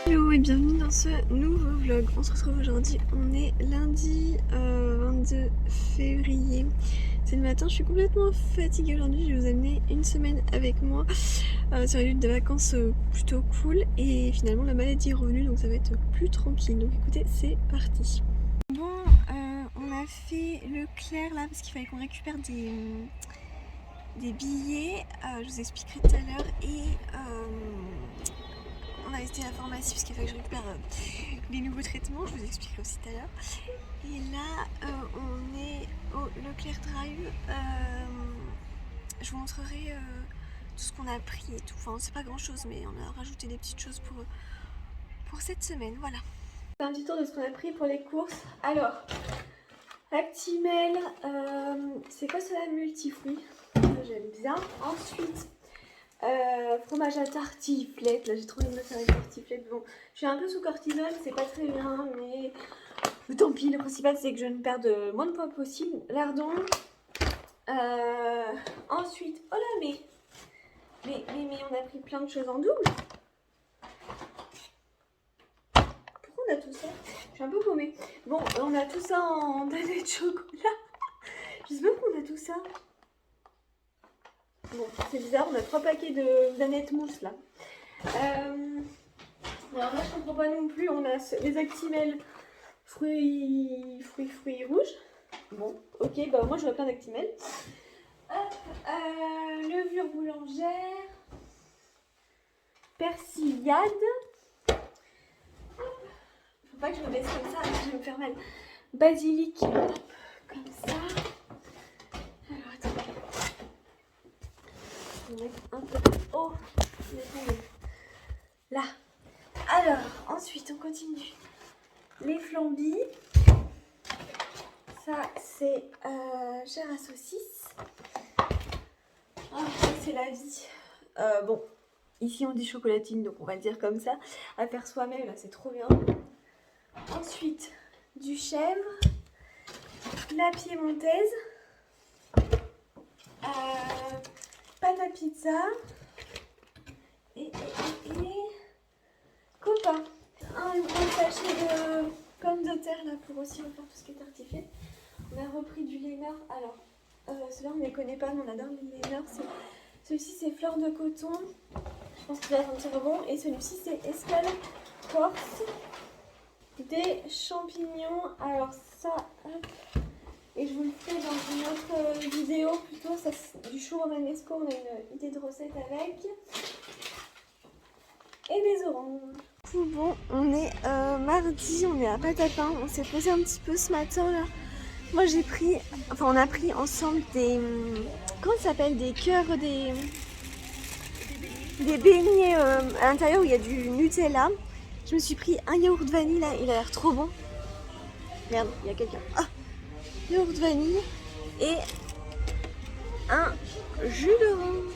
Hello et bienvenue dans ce nouveau vlog. On se retrouve aujourd'hui, on est lundi 22 février. C'est le matin, je suis complètement fatiguée aujourd'hui. Je vais vous amener une semaine avec moi sur une lutte de vacances plutôt cool. Et finalement la maladie est revenue donc ça va être plus tranquille. Donc écoutez, c'est parti. Bon, on a fait le clair là parce qu'il fallait qu'on récupère des billets. Je vous expliquerai tout à l'heure. Et on a été à la pharmacie parce qu'il fallait que je récupère les nouveaux traitements, je vous expliquerai aussi tout à l'heure. Et là, on est au Leclerc Drive. Je vous montrerai tout ce qu'on a pris et tout. Enfin, c'est pas grand chose, mais on a rajouté des petites choses pour cette semaine. Voilà. Un petit tour de ce qu'on a pris pour les courses. Alors, Actimel, c'est quoi ça, multifruits? J'aime bien. Ensuite, fromage à tartiflette, là j'ai trop envie de me faire une tartiflette. Bon, je suis un peu sous cortisone, c'est pas très bien, mais tant pis, le principal c'est que je ne perde le moins de poids possible. Lardon. Ensuite, oh là, mais on a pris plein de choses en double. Pourquoi on a tout ça? Je suis un peu paumée. Bon, on a tout ça en danette de chocolat. Je sais pas pourquoi on a tout ça. Bon, c'est bizarre, on a 3 paquets de danettes mousse là. Alors là je comprends pas non plus, on a les Actimel fruits rouges. Bon, ok, bah moi j'aurais plein d'Actimel. Hop, levure boulangère, persillade. Hop. Faut pas que je me baisse comme ça, je vais me faire mal. Basilic, hop, comme ça. Alors attendez. Je vais mettre un peu haut. Là. Alors, ensuite, on continue. Les flambis. Ça, c'est chair à saucisse. Ah, c'est la vie. Bon, ici, on dit chocolatine, donc on va le dire comme ça. À faire soi-même, là, c'est trop bien. Ensuite, du chèvre. La piémontaise. Pâte à pizza. Et copain. Un gros sachet de pommes de terre là pour aussi refaire tout ce qui est tartiflette. On a repris du Lénard. Alors, ceux-là on ne les connaît pas, mais on adore le Lénard. Celui-ci c'est fleur de coton. Je pense qu'il va sentir bon. Et celui-ci c'est escale corse. Des champignons. Alors ça, hop. Et je vous le ferai dans une autre vidéo plutôt. Ça, du chou romanesco, on a une idée de recette avec. Et des oranges. Tout bon, on est mardi, on est à Patapin, on s'est posé un petit peu ce matin là. Moi j'ai pris, enfin on a pris ensemble des, comment ça s'appelle, des cœurs, des beignets à l'intérieur où il y a du Nutella. Je me suis pris un yaourt vanille là, il a l'air trop bon. Merde, il y a quelqu'un. Ah, yaourt vanille et un jus d'orange.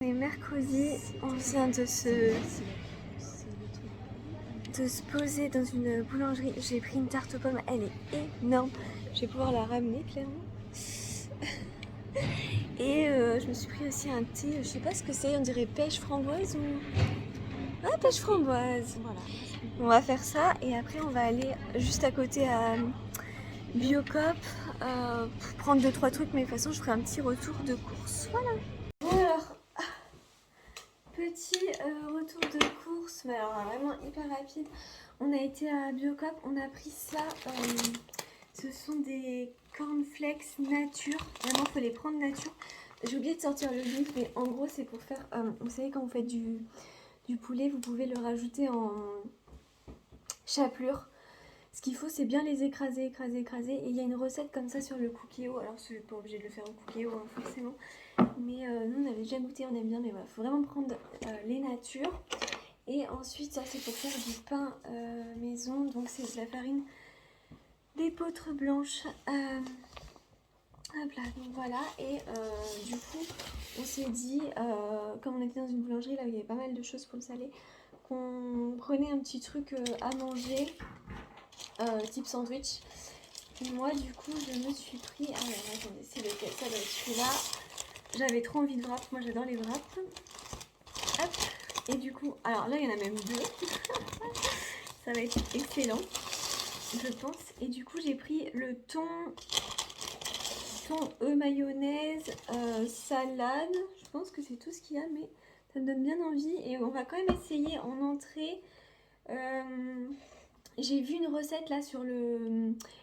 On est mercredi, on vient de se poser dans une boulangerie. J'ai pris une tarte aux pommes, elle est énorme. Je vais pouvoir la ramener clairement. Et je me suis pris aussi un thé, je sais pas ce que c'est, on dirait pêche framboise ou... Ah, pêche framboise, voilà. On va faire ça et après on va aller juste à côté à Biocop pour prendre 2-3 trucs, mais de toute façon je ferai un petit retour de course. Voilà. Bon alors, petit retour de course, mais alors vraiment hyper rapide. On a été à Biocop, on a pris ça. Ce sont des cornflakes nature. Vraiment, il faut les prendre nature. J'ai oublié de sortir le livre, mais en gros, c'est pour faire... vous savez, quand vous faites du poulet, vous pouvez le rajouter en chapelure. Ce qu'il faut, c'est bien les écraser. Et il y a une recette comme ça sur le Cookéo. Alors, je suis pas obligée de le faire au Cookéo, hein, forcément. Mais nous, on avait déjà goûté, on aime bien. Mais voilà, il faut vraiment prendre les natures. Et ensuite, ça, c'est pour faire du pain maison. Donc, c'est de la farine d'épeautre blanche Hop là, donc voilà, et du coup, on s'est dit, comme on était dans une boulangerie là où il y avait pas mal de choses pour le salé, qu'on prenait un petit truc à manger, type sandwich. Et moi, du coup, je me suis pris. Alors, attendez, c'est lequel? Ça doit être celui-là. J'avais trop envie de wraps, moi j'adore les wraps. Hop, et du coup, alors là, il y en a même deux. Ça va être excellent, je pense. Et du coup, j'ai pris le thon mayonnaise, salade. Je pense que c'est tout ce qu'il y a, mais ça me donne bien envie. Et on va quand même essayer en entrée. J'ai vu une recette là sur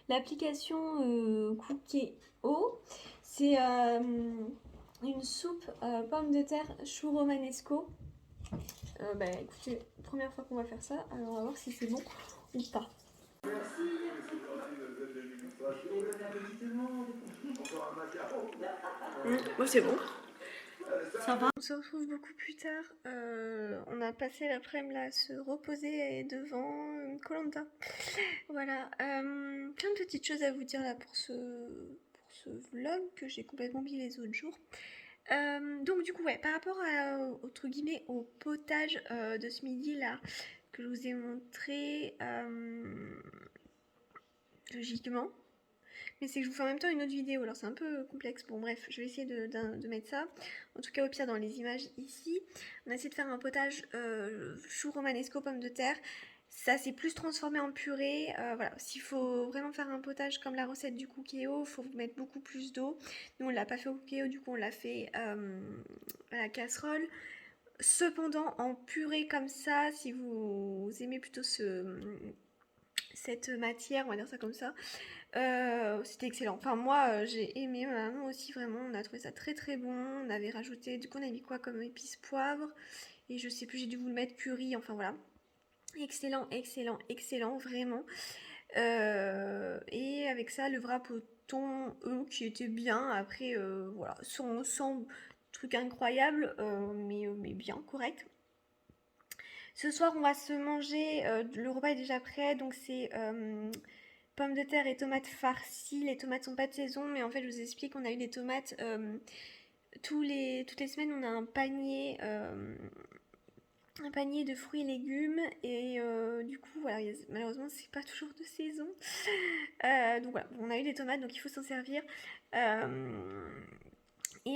l'application Cookéo. C'est une soupe pommes de terre chou romanesco. Bah écoutez, première fois qu'on va faire ça, alors on va voir si c'est bon ou pas. Bon, c'est bon. Ça va. On se retrouve beaucoup plus tard. On a passé l'après-midi à se reposer devant Koh-Lanta. Voilà. Plein de petites choses à vous dire là pour ce vlog que j'ai complètement oublié les autres jours. Donc du coup ouais, par rapport entre guillemets au potage de ce midi là que je vous ai montré logiquement, mais c'est que je vous fais en même temps une autre vidéo, alors c'est un peu complexe. Bon bref, je vais essayer de mettre ça, en tout cas au pire dans les images ici. On a essayé de faire un potage chou romanesco pommes de terre. Ça s'est plus transformé en purée. Voilà, s'il faut vraiment faire un potage comme la recette du Cookéo, il faut mettre beaucoup plus d'eau. Nous on l'a pas fait au Cookéo, du coup on l'a fait à la casserole. Cependant en purée comme ça, si vous aimez plutôt cette matière, on va dire ça comme ça, c'était excellent. Enfin moi j'ai aimé, ma maman aussi vraiment, on a trouvé ça très très bon. On avait rajouté, du coup on a mis quoi comme épice, poivre, et je sais plus, j'ai dû vous le mettre curry, enfin voilà. Excellent, excellent, excellent, vraiment. Et avec ça, le wrap au thon, qui était bien. Après, voilà, sans truc incroyable, mais bien, correct. Ce soir, on va se manger, le repas est déjà prêt, donc c'est pommes de terre et tomates farcies. Les tomates sont pas de saison, mais en fait, je vous explique, on a eu des tomates toutes les semaines, on a un panier de fruits et légumes, et du coup voilà, malheureusement c'est pas toujours de saison, donc voilà, on a eu des tomates donc il faut s'en servir, et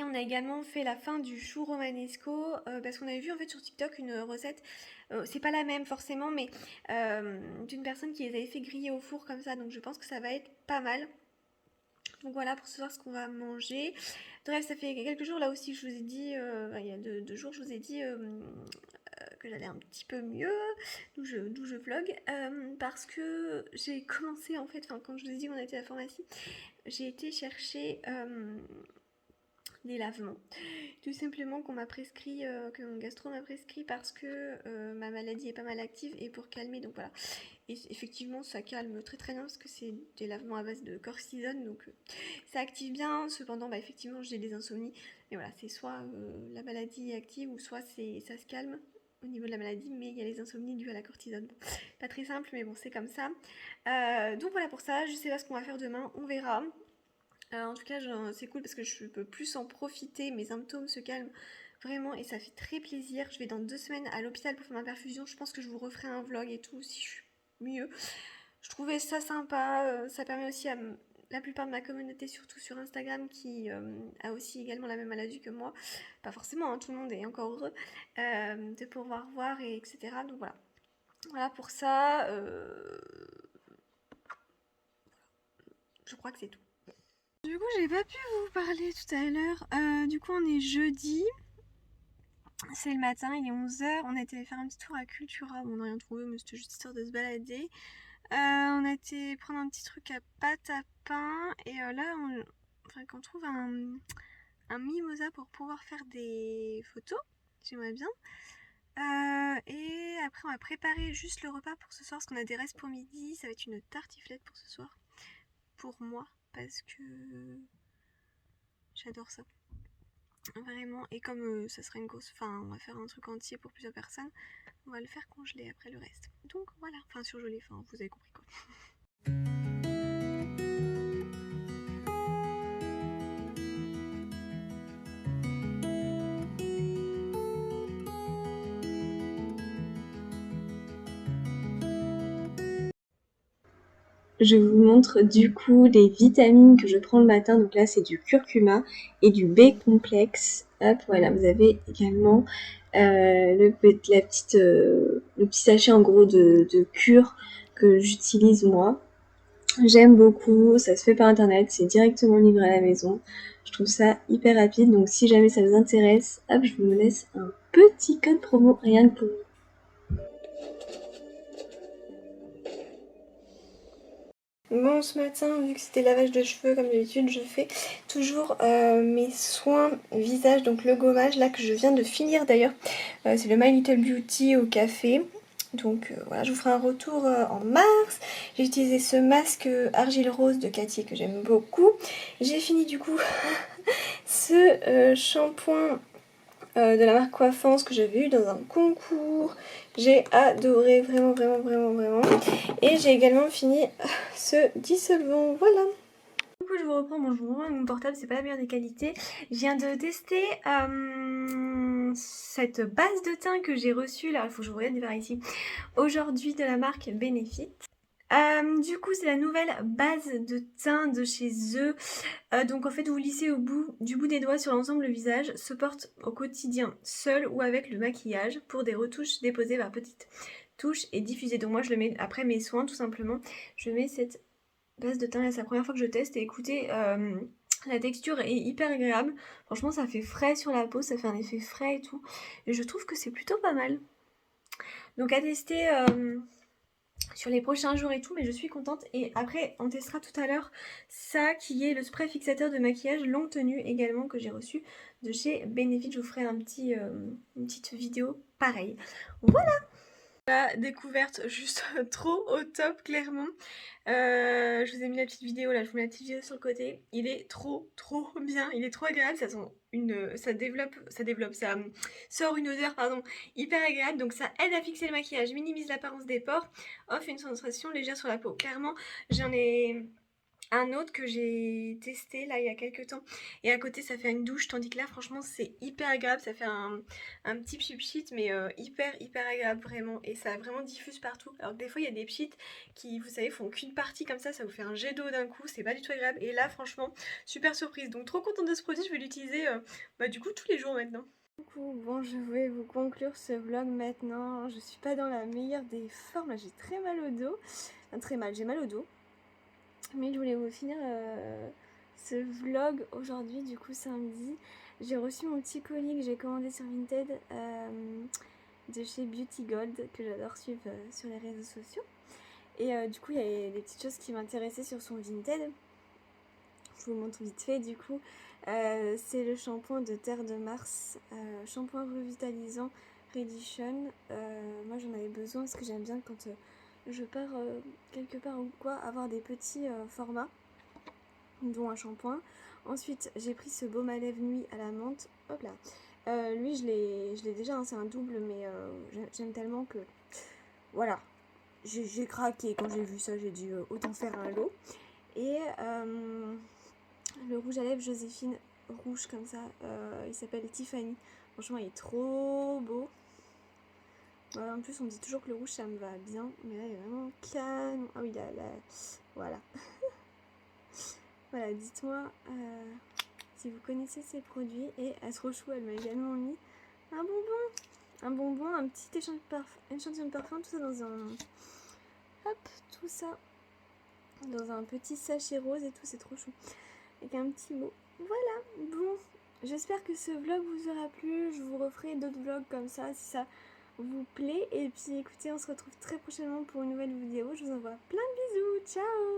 on a également fait la fin du chou romanesco parce qu'on avait vu en fait sur TikTok une recette, c'est pas la même forcément, mais d'une personne qui les avait fait griller au four comme ça, donc je pense que ça va être pas mal. Donc voilà pour ce soir ce qu'on va manger. Bref, ça fait quelques jours là aussi, je vous ai dit, il y a deux jours, je vous ai dit que j'allais un petit peu mieux, d'où je vlog, parce que j'ai commencé en fait, enfin quand je vous ai dit qu'on était à la pharmacie, j'ai été chercher des lavements, tout simplement qu'on m'a prescrit, que mon gastro m'a prescrit parce que ma maladie est pas mal active et pour calmer, donc voilà. Et effectivement ça calme très très bien parce que c'est des lavements à base de cortisone, donc ça active bien. Cependant bah effectivement j'ai des insomnies, mais voilà, c'est soit la maladie est active ou soit ça se calme au niveau de la maladie, mais il y a les insomnies dues à la cortisone. Bon, pas très simple, mais bon c'est comme ça. Donc voilà pour ça, je sais pas ce qu'on va faire demain, on verra. En tout cas c'est cool parce que je peux plus en profiter, mes symptômes se calment vraiment et ça fait très plaisir. Je vais dans 2 semaines à l'hôpital pour faire ma perfusion, je pense que je vous referai un vlog et tout si je suis mieux. Je trouvais ça sympa, ça permet aussi à la plupart de ma communauté, surtout sur Instagram, qui a aussi également la même maladie que moi, pas forcément, hein, tout le monde est encore heureux, de pouvoir voir, et etc. Donc voilà pour ça, je crois que c'est tout. Du coup j'ai pas pu vous parler tout à l'heure, du coup on est jeudi, c'est le matin, il est 11h, on a été faire un petit tour à Cultura, bon, on n'a rien trouvé mais c'était juste histoire de se balader. On a été prendre un petit truc à pâte à pain et là on trouve un mimosa pour pouvoir faire des photos, j'aimerais bien. Et après on va préparer juste le repas pour ce soir parce qu'on a des restes pour midi, ça va être une tartiflette pour ce soir, pour moi, parce que j'adore ça. Vraiment, et comme ça sera une grosse, enfin on va faire un truc entier pour plusieurs personnes, on va le faire congeler après le reste. Donc voilà, enfin surgelé, enfin vous avez compris quoi. je vous montre du coup les vitamines que je prends le matin. Donc là, c'est du curcuma et du B-complexe. Hop, voilà, vous avez également le petit sachet en gros de cure que j'utilise moi. J'aime beaucoup, ça se fait par internet, c'est directement livré à la maison. Je trouve ça hyper rapide, donc si jamais ça vous intéresse, hop, je vous laisse un petit code promo rien que pour vous. Bon, ce matin, vu que c'était lavage de cheveux, comme d'habitude, je fais toujours mes soins visage, donc le gommage, là, que je viens de finir d'ailleurs. C'est le My Little Beauty au café. Donc voilà, je vous ferai un retour en mars. J'ai utilisé ce masque argile rose de Cathy que j'aime beaucoup. J'ai fini du coup ce shampoing de la marque Coiffance que j'avais eu dans un concours. J'ai adoré, vraiment, vraiment, vraiment, vraiment. Et j'ai également fini ce dissolvant, voilà. Du coup je vous reprends, bon je vous reprends mon portable, c'est pas la meilleure des qualités. Je viens de tester cette base de teint que j'ai reçue, là il faut que je vous regarde vers ici, aujourd'hui de la marque Benefit. Du coup c'est la nouvelle base de teint de chez eux. Donc en fait vous lissez du bout des doigts sur l'ensemble du visage, se porte au quotidien seul ou avec le maquillage pour des retouches déposées par petites touches et diffusées. Donc moi je le mets après mes soins tout simplement, je mets cette base de teint là, c'est la première fois que je teste et écoutez, la texture est hyper agréable. Franchement ça fait frais sur la peau, ça fait un effet frais et tout. Et je trouve que c'est plutôt pas mal. Donc à tester sur les prochains jours et tout, mais je suis contente. Et après, on testera tout à l'heure ça qui est le spray fixateur de maquillage longue tenue également que j'ai reçu de chez Benefit. Je vous ferai une petite vidéo pareil. Voilà, la découverte juste trop au top clairement. Je vous ai mis la petite vidéo là, je vous mets la petite vidéo sur le côté. Il est trop bien, il est trop agréable, ça sent ça sort une odeur pardon hyper agréable, donc ça aide à fixer le maquillage, minimise l'apparence des pores, offre une sensation légère sur la peau. Clairement, j'en ai un autre que j'ai testé là il y a quelques temps et à côté ça fait une douche, tandis que là franchement c'est hyper agréable, ça fait un petit pchit mais hyper agréable vraiment, et ça vraiment diffuse partout. Alors que des fois il y a des pchits qui vous savez font qu'une partie comme ça vous fait un jet d'eau d'un coup, c'est pas du tout agréable, et là franchement super surprise, donc trop contente de ce produit, je vais l'utiliser du coup tous les jours maintenant. Du coup, bon, je vais vous conclure ce vlog maintenant. Je suis pas dans la meilleure des formes, là j'ai très mal au dos, enfin, très mal, j'ai mal au dos. Mais je voulais vous finir ce vlog aujourd'hui, du coup samedi. J'ai reçu mon petit colis que j'ai commandé sur Vinted de chez Beauty Gold, que j'adore suivre sur les réseaux sociaux. Et du coup il y a des petites choses qui m'intéressaient sur son Vinted. Je vous montre vite fait du coup. C'est le shampoing de Terre de Mars, shampoing revitalisant Redition. Moi j'en avais besoin parce que j'aime bien quand je pars quelque part ou quoi, avoir des petits formats, dont un shampoing. Ensuite j'ai pris ce baume à lèvres nuit à la menthe, hop là. Lui je l'ai déjà, hein, c'est un double, mais j'aime tellement que voilà, j'ai craqué quand j'ai vu ça, j'ai dit autant faire un lot. Et le rouge à lèvres Joséphine, rouge comme ça, il s'appelle Tiffany. Franchement il est trop beau. En plus on dit toujours que le rouge ça me va bien, mais là il est vraiment canon. Ah oui là, voilà. Voilà, dites-moi si vous connaissez ces produits. Et elle se rechou, elle m'a également mis un bonbon, un petit échantillon de parfum, tout ça dans un... Hop, tout ça dans un petit sachet rose et tout, c'est trop chou. Avec un petit mot. Voilà, bon, j'espère que ce vlog vous aura plu. Je vous referai d'autres vlogs comme ça si ça vous plaît. Et puis écoutez, on se retrouve très prochainement pour une nouvelle vidéo. Je vous envoie plein de bisous, ciao!